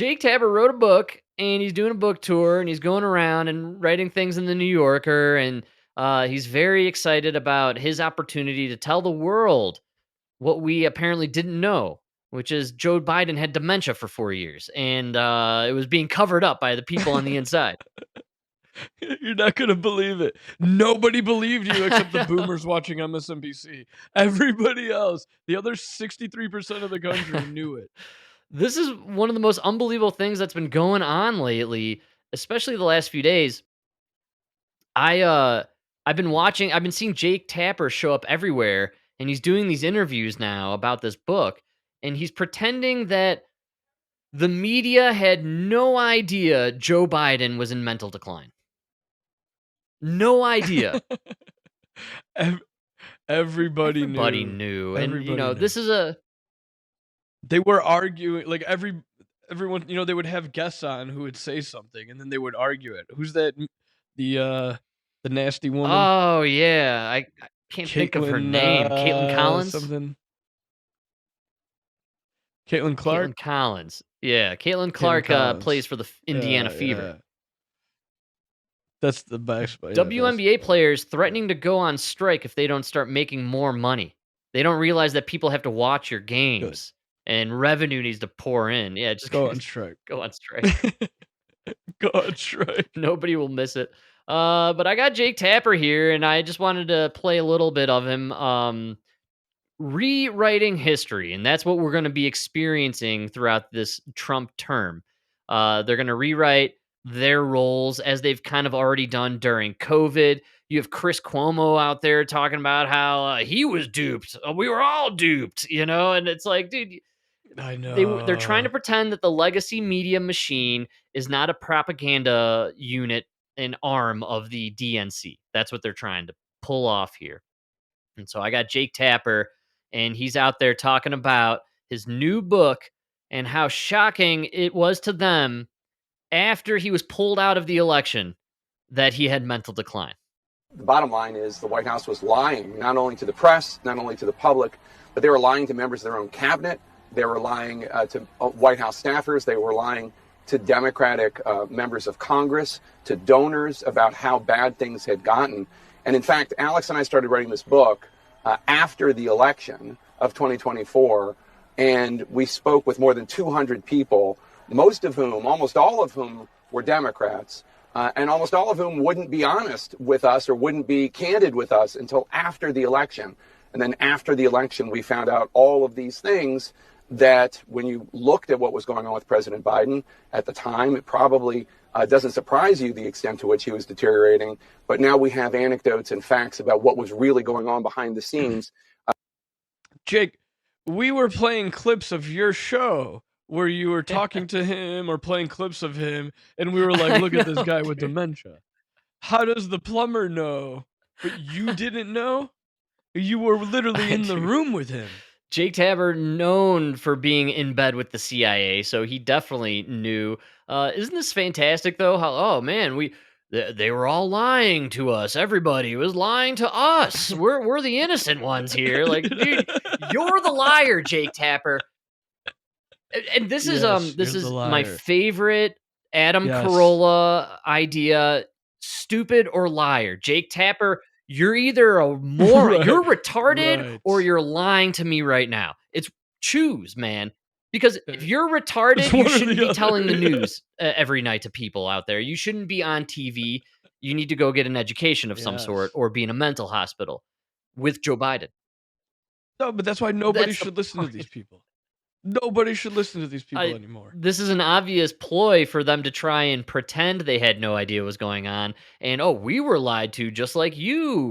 Jake Tapper wrote a book, and he's doing a book tour, and he's going around and writing things in the New Yorker, and he's very excited about his opportunity to tell the world what we apparently didn't know, which is Joe Biden had dementia for 4 years, and it was being covered up by the people on the inside. You're not gonna believe it. Nobody believed you except the I know. boomers watching MSNBC. Everybody else, the other 63% of the country knew it. This is one of the most unbelievable things that's been going on lately, especially the last few days. I I've been seeing Jake Tapper show up everywhere, and he's doing these interviews now about this book, and he's pretending that the media had no idea Joe Biden was in mental decline. No idea. Ev Everybody Everybody knew. knew. And Everybody knew. this is a They were arguing like, everyone, they would have guests on who would say something, and then they would argue it. Who's that m the nasty woman? oh yeah, I can't think of her Caitlin, name. Caitlin Collins? something. Caitlin Clark? Caitlin Collins. Yeah, Caitlin Caitlin Clark plays Collins. for the Indiana Yeah, Fever. yeah. That's the best, but yeah, that's the WNBA best. players Yeah. threatening to go on strike if they don't start making more money. They don't realize that people have to watch your Good. games and revenue needs to pour in. Yeah, just Go on strike. go on strike. Go on strike. Nobody will miss it. But I got Jake Tapper here, and I just wanted to play a little bit of him rewriting history, and that's what we're going to be experiencing throughout this Trump term. They're going to rewrite their roles as they've kind of already done during COVID. You have Chris Cuomo out there talking about how he was duped. We were all duped, and it's like, dude, I they're trying to know. pretend that the legacy media machine is not a propaganda unit, an arm of the DNC. That's what they're trying to pull off here. And so I got Jake Tapper, and he's out there talking about his new book and how shocking it was to them after he was pulled out of the election that he had mental decline. The bottom line is the White House was lying, not only to the press, not only to the public, but they were lying to members of their own cabinet. They were lying to White House staffers. They were lying to Democratic members of Congress, to donors about how bad things had gotten. And in fact, Alex and I started writing this book after the election of 2024, and we spoke with more than 200 people, most of whom, almost all of whom, were Democrats. And almost all of whom wouldn't be honest with us or wouldn't be candid with us until after the election. And then after the election, we found out all of these things that when you looked at what was going on with President Biden at the time, it probably doesn't surprise you the extent to which he was deteriorating. But now we have anecdotes and facts about what was really going on behind the scenes. Jake, we were playing clips of your show where you were talking to him or playing clips of him, and we were like, I "Look at this know, guy with dude. dementia." How does the plumber know, but you didn't know? You were literally I in the do. room with him. Jake Tapper, known for being in bed with the CIA, so he definitely knew. Isn't this fantastic though? How man, they were all lying to us. Everybody was lying to us. We're the innocent ones here. Like, dude, you're the liar, Jake Tapper. And Yes, this you're the is my liar. favorite Adam Yes. Carolla idea. Stupid or liar, Jake Tapper. You're either a moron, Right, you're retarded, or right. you're lying to me right now. It's choose, man. Because if you're It's retarded, you one or shouldn't the be other, telling the yeah. news every night to people out there. You shouldn't be on TV. You need to go get an education of some sort Yes. or be in a mental hospital with Joe Biden. No, but that's why nobody That's the should listen to these point. people. Nobody should listen to these people I anymore. This is an obvious ploy for them to try and pretend they had no idea what was going on, and, "Oh, we were lied to just like you